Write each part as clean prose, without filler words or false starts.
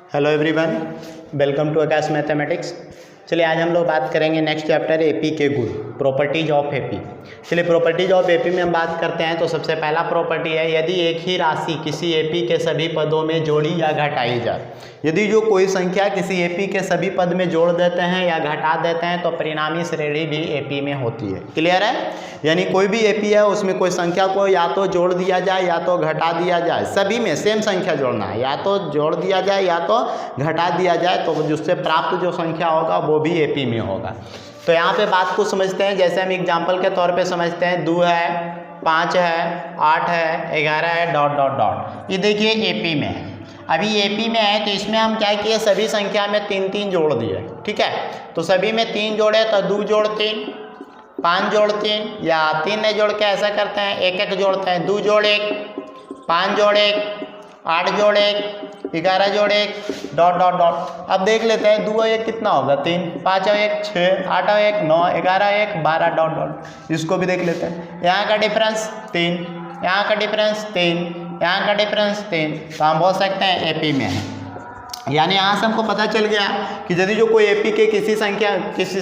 Hello everyone, welcome to Aakash mathematics. चलिए आज हम लोग बात करेंगे नेक्स्ट चैप्टर एपी के गुण, प्रॉपर्टीज ऑफ एपी। चलिए प्रॉपर्टीज ऑफ एपी में हम बात करते हैं तो सबसे पहला प्रॉपर्टी है यदि एक ही राशि किसी एपी के सभी पदों में जोड़ी या घटाई जाए। यदि जो कोई संख्या किसी एपी के सभी पद में जोड़ देते हैं या घटा देते हैं तो परिणामी श्रेणी भी एपी में होती है। क्लियर है? यानी कोई भी एपी है उसमें कोई संख्या को या तो जोड़ दिया जाए या तो घटा दिया जाए, सभी में सेम संख्या जोड़ना है, या तो जोड़ दिया जाए या तो घटा दिया जाए, तो जिससे प्राप्त जो संख्या होगा वो भी एपी में होगा। तो यहाँ पे बात को समझते हैं, जैसे हम एग्जाम्पल के तौर पे समझते हैं 2 है, 5 है, 8 है, 11 है, डॉट डॉट डॉट। ये देखिए एपी में है। अभी एपी में है तो इसमें हम क्या किए, सभी संख्या में 3 जोड़ दिए। ठीक है, तो सभी में 3 जोड़े तो 2 जोड़ 3, 5 जोड़ 3, या 3 नहीं जोड़ के ऐसा करते हैं 1 जोड़ते हैं। 2 जोड़ 1, 5 जोड़ 1, 8 जोड़ 1, 11 जोड़ 1, डॉट डॉट डॉट। अब देख लेते हैं 2 और 1 कितना होगा, 3, 5 और 1 6, 8 और 1 9, 11 और 1 12, डॉट डॉट। इसको भी देख लेते हैं। यहाँ का डिफरेंस 3, यहाँ का डिफरेंस 3, यहाँ का डिफरेंस 3, तो हम बोल सकते हैं एपी में है। यानी यहाँ से हमको पता चल गया कि यदि जो कोई एपी के किसी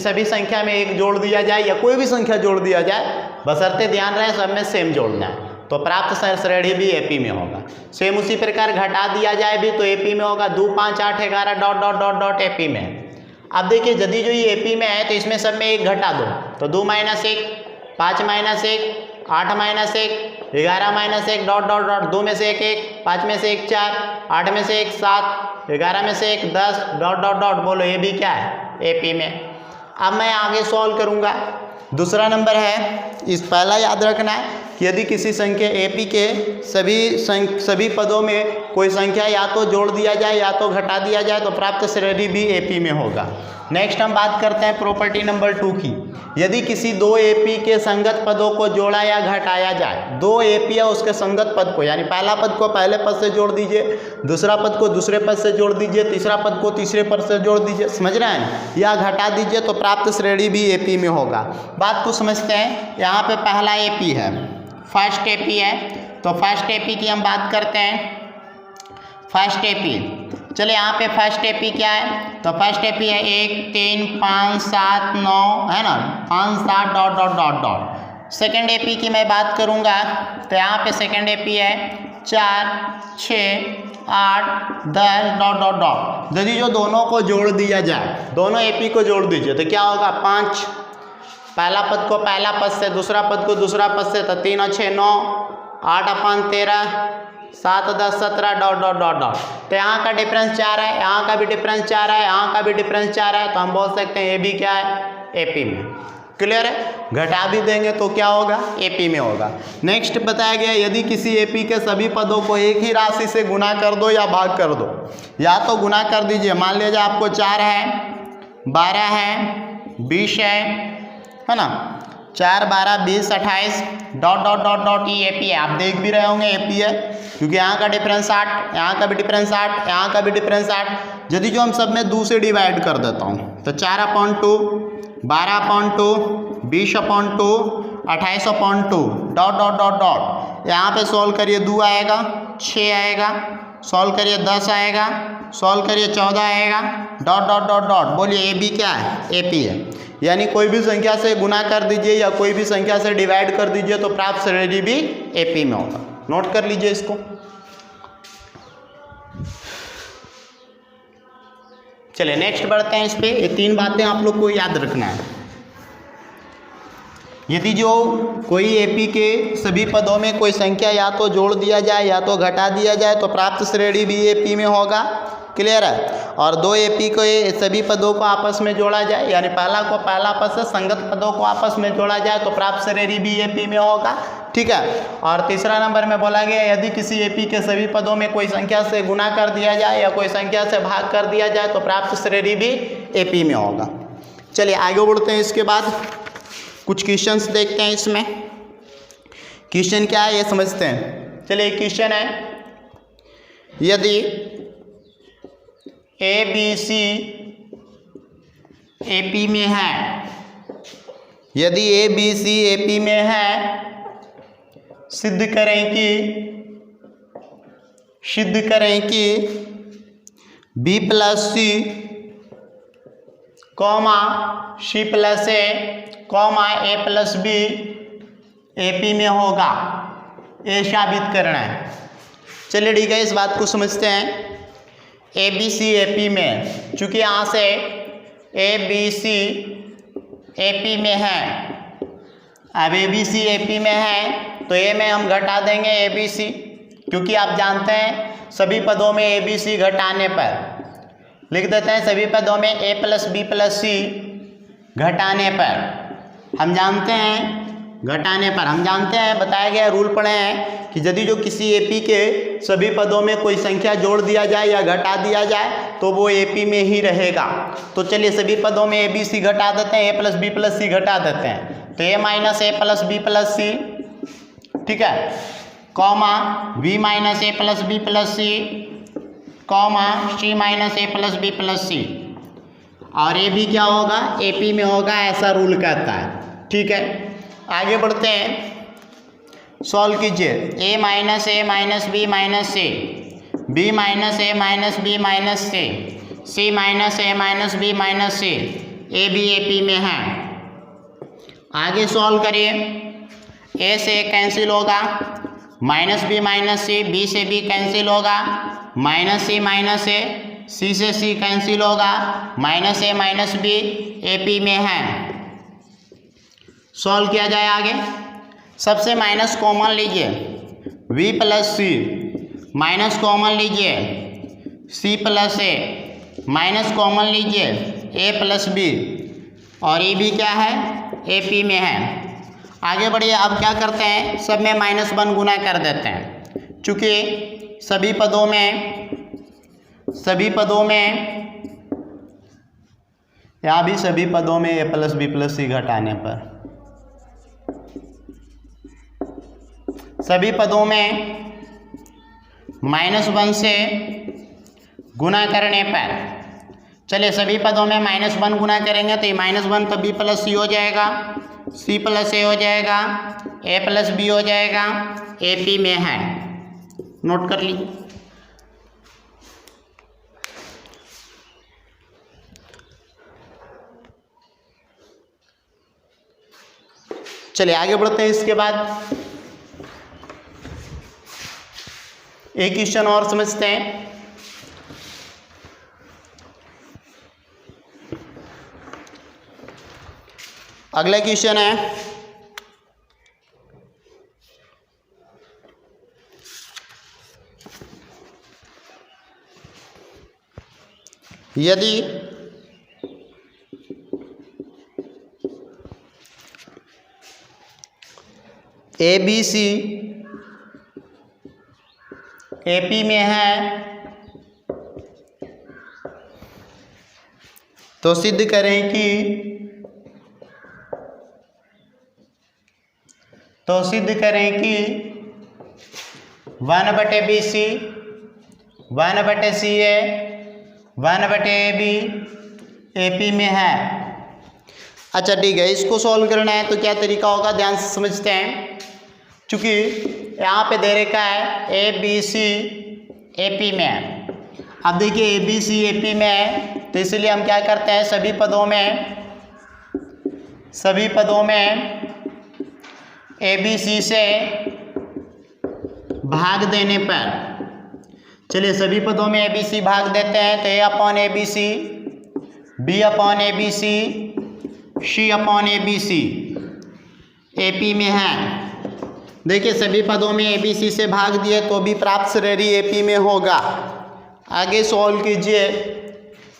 सभी संख्या में 1 जोड़ दिया जाए या कोई भी संख्या जोड़ दिया जाए, बशर्ते ध्यान रहे सब में सेम जोड़ना है, तो प्राप्त श्रेणी भी एपी में होगा। सेम उसी प्रकार घटा दिया जाए भी तो एपी में होगा। 2 5 8 11 dot dot dot dot AP में है। अब देखिए यदि जो ये एपी में है तो इसमें सब में 1 घटा दो, तो 2 - 1, 5 - 1, 8 - 1, 11 - 1, डॉट डॉट डॉट। 2 में से 1 1, 5 में से 1 4, 8 में से 1 7, 11 में से 1 10, डॉट डॉट डॉट। बोलो ये भी क्या है, एपी में। अब मैं आगे सॉल्व करूँगा। दूसरा नंबर है, इस पहला याद रखना है कि यदि किसी संख्या एपी के सभी पदों में कोई संख्या या तो जोड़ दिया जाए या तो घटा दिया जाए तो प्राप्त श्रेणी भी एपी में होगा। नेक्स्ट हम बात करते हैं प्रॉपर्टी नंबर 2 की। यदि किसी 2 एपी के संगत पदों को जोड़ा या घटाया जाए, 2 एपी है उसके संगत पद को, यानी पहला पद को पहले पद से जोड़ दीजिए, दूसरा पद को दूसरे पद से जोड़ दीजिए, तीसरा पद को तीसरे पद से जोड़ दीजिए, समझ रहे हैं, या घटा दीजिए तो प्राप्त श्रेणी भी एपी में होगा। बात को समझते हैं। यहाँ पे पहला एपी है, फर्स्ट एपी है, तो फर्स्ट एपी की हम बात करते हैं। फर्स्ट एपी, चलिए यहाँ पे फर्स्ट एपी क्या है, तो फर्स्ट एपी है 1 3 5 7 9, है ना, 5 7 dot dot dot dot. Second AP की मैं बात करूँगा तो यहाँ पे सेकेंड एपी है 4 6 8 10 डॉट डॉट डॉट। यदि जो दोनों को जोड़ दिया जाए, दोनों एपी को जोड़ दीजिए तो क्या होगा, 5, पहला पद को पहला पद से, दूसरा पद को दूसरा पद से, तो 3 और 6 9, 8 और 5 13, 7 10 17, डॉट डॉट डॉट डॉट। तो यहाँ का डिफरेंस 4 है, यहाँ का भी डिफरेंस 4 है, यहाँ का भी डिफरेंस 4 है, तो हम बोल सकते हैं ये भी क्या है, एपी में। क्लियर है? घटा भी देंगे तो क्या होगा, एपी में होगा। नेक्स्ट बताया गया यदि किसी एपी के सभी पदों को एक ही राशि से गुना कर दो या भाग कर दो, या तो गुना कर दीजिए, मान लीजिए आपको 4 है, 12 है, 20 है ना, 4 12 20 28, डॉट डॉट डॉट डॉट। ये एपी है, आप देख भी रहे होंगे एपी है, क्योंकि यहाँ का डिफरेंस 8, यहाँ का भी डिफरेंस 8, यहाँ का भी डिफरेंस 8। यदि जो हम सब में 2 से डिवाइड कर देता हूँ तो 4/2, 12/2, 20/2, 28/2, डॉट डॉट डॉट डॉट। यहाँ पे सॉल्व करिए 2 आएगा, 6 आएगा, सॉल्व करिए 10 आएगा, सॉल्व करिए 14 आएगा, डॉट डॉट डॉट डॉट। बोलिए ये भी क्या है, एपी है। यानी कोई भी संख्या से गुना कर दीजिए या कोई भी संख्या से डिवाइड कर दीजिए तो प्राप्त श्रेणी भी एपी में होगा। नोट कर लीजिए इसको। चलिए नेक्स्ट बढ़ते हैं इस पे। ये 3 बातें आप लोग को याद रखना है। यदि जो कोई एपी के सभी पदों में कोई संख्या या तो जोड़ दिया जाए या तो घटा दिया जाए तो प्राप्त श्रेणी भी एपी में होगा। क्लियर है? और 2 एपी को सभी पदों को आपस में जोड़ा जाए, यानी पहला को पहला पद से संगत पदों को आपस में जोड़ा जाए तो प्राप्त श्रेणी भी एपी में होगा। ठीक है? और तीसरा नंबर में बोला गया यदि किसी एपी के सभी पदों में कोई संख्या से गुना कर दिया जाए या कोई संख्या से भाग कर दिया जाए तो प्राप्त श्रेणी भी एपी में होगा। चलिए आगे बढ़ते हैं। इसके बाद कुछ क्वेश्चंस देखते हैं। इसमें क्वेश्चन क्या है ये समझते हैं। चलिए क्वेश्चन है यदि ए बी सी एपी में है, यदि ए बी सी एपी में है, सिद्ध करें कि B plus C comma C plus A comma A plus B AP में होगा, ये साबित करना है। चलिए ठीक है, इस बात को समझते हैं। ए बी सी ए पी में, चूंकि यहाँ से ए बी सी ए पी में है, अब ए बी सी ए पी में है तो ए में हम घटा देंगे ए बी सी, क्योंकि आप जानते हैं सभी पदों में ए बी सी घटाने पर लिख देते हैं, सभी पदों में ए प्लस बी प्लस सी घटाने पर हम जानते हैं, घटाने पर हम जानते हैं, बताया गया रूल पढ़े हैं कि यदि जो किसी एपी के सभी पदों में कोई संख्या जोड़ दिया जाए या घटा दिया जाए तो वो एपी में ही रहेगा। तो चलिए सभी पदों में ए बी सी घटा देते हैं, ए प्लस बी प्लस सी घटा देते हैं, तो ए minus A plus B plus सी, ठीक है, comma B minus A plus B plus C comma C minus A plus B plus C, और ये भी क्या होगा, एपी में होगा, ऐसा रूल कहता है। ठीक है, आगे बढ़ते हैं, सॉल्व कीजिए। A minus B minus C, B minus A minus B minus C minus A minus B minus C, A B A P में है। आगे सॉल्व करिए, ए से कैंसिल होगा, माइनस सी, बी से बी कैंसिल होगा, minus A, C से C cancel होगा, minus A minus B A P में है। सॉल्व किया जाए आगे, सबसे माइनस कॉमन लीजिए, v plus C minus common लीजिए, c plus A minus common लीजिए, a प्लस बी, और ये भी क्या है, ए पी में है। आगे बढ़िए, अब क्या करते हैं, सब में -1 गुना कर देते हैं, चूँकि सभी पदों में यहाँ भी सभी पदों में a प्लस बी प्लस सी घटाने पर, सभी पदों में -1 से गुना करने पर, चलिए सभी पदों में -1 गुना करेंगे तो ये -1 तो बी प्लस सी हो जाएगा, सी प्लस ए हो जाएगा, ए प्लस बी हो जाएगा, ए पी में है। नोट कर लीजिए। चलिए आगे बढ़ते हैं। इसके बाद एक क्वेश्चन और समझते हैं। अगला क्वेश्चन है, यदि ए बी सी एपी में है तो सिद्ध करें कि 1/BC 1/CA 1/AB एपी में है। अच्छा ठीक है, इसको सॉल्व करना है तो क्या तरीका होगा, ध्यान से समझते हैं। चूँकि यहाँ पे दे रखा है ए बी सी ए पी में है, अब देखिए ए बी सी ए पी में है तो इसलिए हम क्या करते हैं, सभी पदों में ए बी सी से भाग देने पर, चलिए सभी पदों में ए बी सी भाग देते हैं तो A upon A B C, B upon A B C, C upon A B C A P में है। देखिए सभी पदों में ए बी सी से भाग दिए तो भी प्राप्त श्रेणी ए पी में होगा। आगे सॉल्व कीजिए,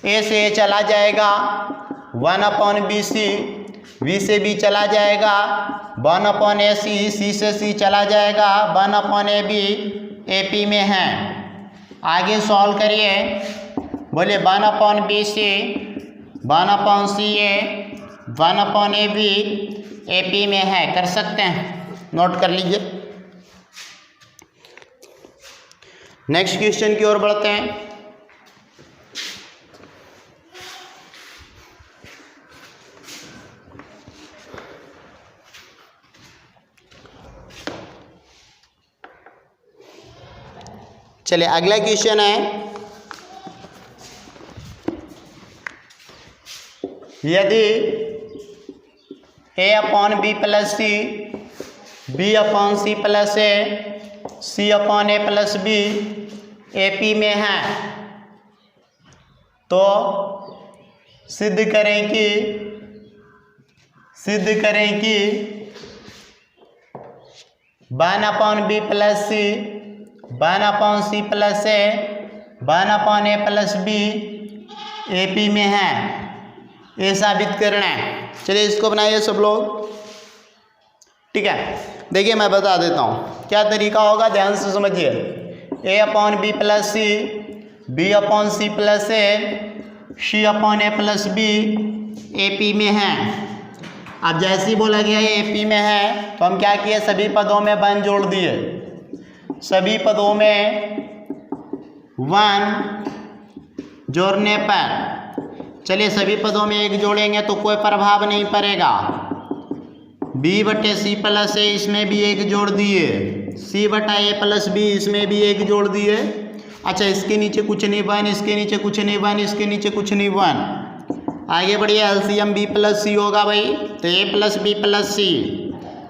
ए से ए चला जाएगा 1/BC, बी से बी चला जाएगा 1/AC, सी से सी चला जाएगा 1/AB ए पी में है। आगे सॉल्व करिए, बोले 1/BC 1/CA 1/AB ए पी में है। कर सकते हैं, नोट कर लीजिए। नेक्स्ट क्वेश्चन की ओर बढ़ते हैं। चलिए अगला क्वेश्चन है, यदि A upon B plus C, B upon C plus A, C upon A plus B A P में है, तो सिद्ध करें कि 1 upon B plus C, 1 upon C plus A, 1 upon A plus B A P में है, ये साबित करना है। चलिए इसको बनाइए सब लोग, ठीक है। देखिए मैं बता देता हूँ क्या तरीका होगा, ध्यान से समझिए। A upon B plus C, B upon C plus A, C upon A plus B A P में है। अब जैसे ही बोला गया ए पी में है तो हम क्या किए, सभी पदों में 1 जोड़ दिए, सभी पदों में 1 जोड़ने पर, चलिए सभी पदों में 1 जोड़ेंगे तो कोई प्रभाव नहीं पड़ेगा। बी बटे सी प्लस ए इसमें भी 1 जोड़ दिए, सी बटा ए प्लस बी इसमें भी 1 जोड़ दिए। अच्छा इसके नीचे कुछ नहीं 1, इसके नीचे कुछ नहीं 1, इसके नीचे कुछ नहीं 1। आगे बढ़िए, एलसीएम बी प्लस सी होगा भाई, तो ए प्लस बी प्लस सी।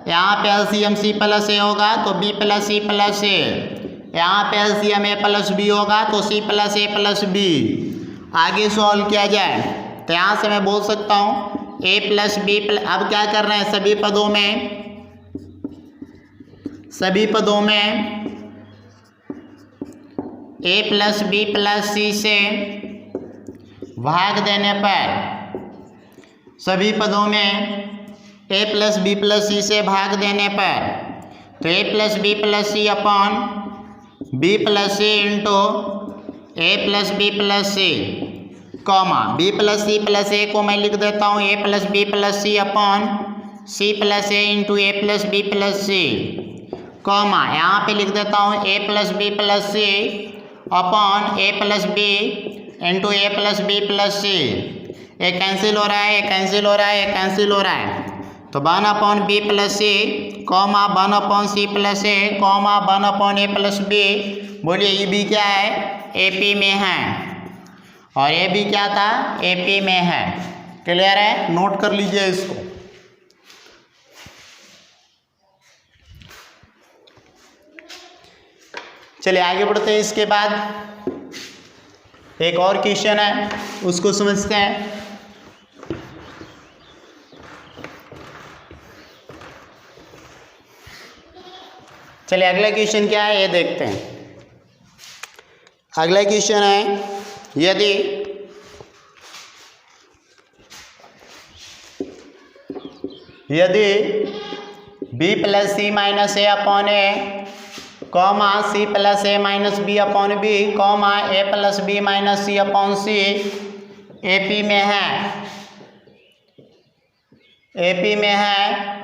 यहाँ पे एलसीएम सी प्लस ए होगा तो बी प्लस सी प्लस ए। यहाँ पे एलसीएम ए प्लस बी होगा तो C plus A plus B. आगे सॉल्व किया जाए तो यहाँ से मैं बोल सकता हूँ ए प्लस बी प्लस, अब क्या कर रहे हैं, सभी पदों में A plus B plus C से भाग देने पर, सभी पदों में A plus B plus C से भाग देने पर, तो A plus B plus C upon B plus C into A plus B plus C, comma B plus C plus A को मैं लिख देता हूँ A plus B plus C upon C plus A into A plus B plus C, comma यहाँ पे लिख देता हूँ A plus B plus C upon A plus B into A plus B plus सी। ये कैंसिल हो रहा है, cancel हो रहा है, कैंसिल हो रहा है, तो 1 upon B plus C, comma 1 upon C plus A, comma 1 upon A plus B. बोलिए ये भी क्या है, ए पी में है, और ये भी क्या था, ए पी में है। क्लियर है, नोट कर लीजिए इसको। चलिए आगे बढ़ते हैं। इसके बाद एक और क्वेश्चन है, उसको समझते हैं। चलिए अगला क्वेश्चन क्या है ये देखते हैं। अगला क्वेश्चन है, यदि B plus C minus A upon A, comma C plus A minus B upon B, comma A plus B minus C upon C A P में है, ए पी में है,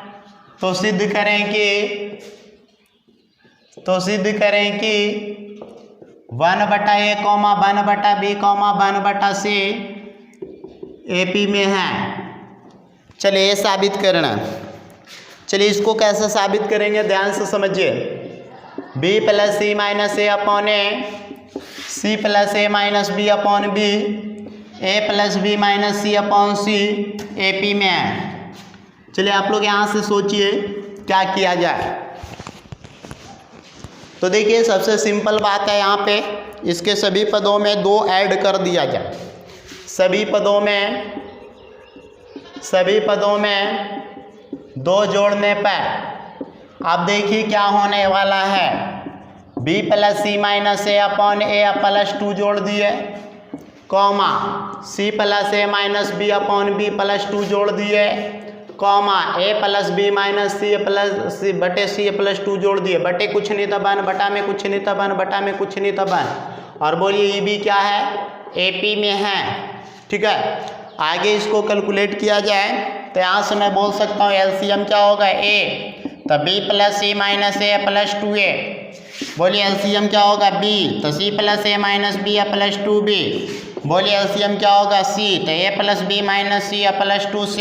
तो सिद्ध करें कि 1 बटा ए कॉमा 1 बटा बी कॉमा 1 बटा सी ए पी में है। चलिए ये साबित करना। चलिए इसको कैसे साबित करेंगे, ध्यान से समझिए। B plus C minus A upon A, C plus A minus B upon B, A plus B minus C upon C A P में है। चलिए आप लोग यहाँ से सोचिए क्या किया जाए। तो देखिए सबसे सिंपल बात है, यहाँ पे इसके सभी पदों में 2 ऐड कर दिया जाए। सभी पदों में 2 जोड़ने पर आप देखिए क्या होने वाला है। B plus C minus A upon A plus 2 जोड़ दिए, comma C plus A minus B upon B plus 2 जोड़ दिए, comma A plus B minus C plus C बटे सी प्लस 2 जोड़ दिए। बटे कुछ नहीं था 1, बटा में कुछ नहीं था 1, बटा में कुछ नहीं था 1। और बोलिए ये भी क्या है, ए पी में है। ठीक है, आगे इसको कैलकुलेट किया जाए तो यहाँ से मैं बोल सकता हूँ एलसीएम क्या होगा, ए, तो B plus C minus A plus 2a। बोलिए एलसीएम क्या होगा, बी, तो C plus A minus B plus 2b। बोलिए एलसीएम क्या होगा, सी, तो A plus B minus C plus 2c,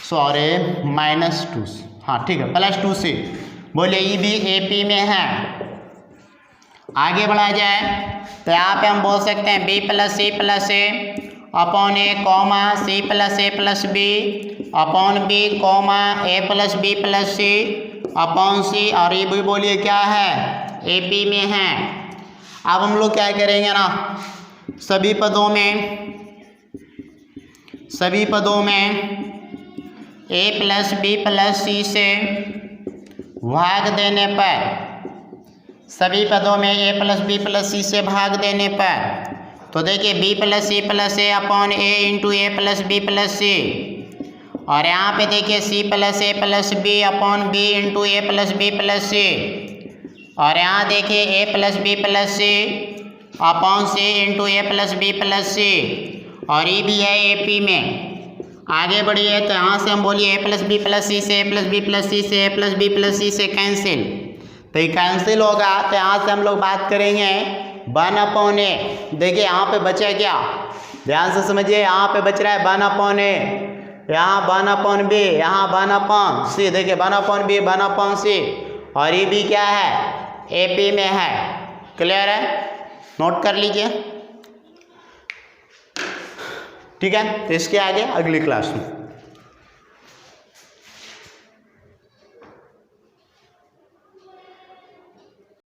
sorry minus 2, हाँ ठीक है, प्लस 2c। बोलिए ये भी ए पी में है। आगे बढ़ा जाए तो यहाँ पे हम बोल सकते हैं B plus C plus A upon A comma C plus A plus B upon B comma A plus B plus C upon C, और ये भी बोलिए क्या है, ए पी में है। अब हम लोग क्या करेंगे ना, सभी पदों में A plus B plus C से भाग देने पर, सभी पदों में A plus B plus C से भाग देने पर, तो देखिए B plus C plus A upon A into A plus B plus C, और यहाँ पे देखिए C plus A plus B upon B into A plus B plus C, और यहाँ देखिए A plus B plus C upon C into A plus B plus C, और ये भी है ए पी में। आगे बढ़िए तो यहाँ से हम बोलिए ए प्लस बी प्लस सी से ए प्लस बी प्लस सी से ए प्लस बी प्लस सी से कैंसिल, तो ये कैंसिल होगा। तो यहाँ से हम लोग बात करेंगे 1 अपॉन ए। देखिए यहाँ पे बचा क्या, ध्यान से समझिए, यहाँ पे बच रहा है 1 अपॉन ए, यहाँ 1 अपॉन बी, यहाँ 1 अपॉन सी, देखिए 1 अपॉन बी 1 अपॉन सी, और ये भी क्या है, ए पी में है। क्लियर है, नोट कर लीजिए, ठीक है। तो इसके आगे अगली क्लास में।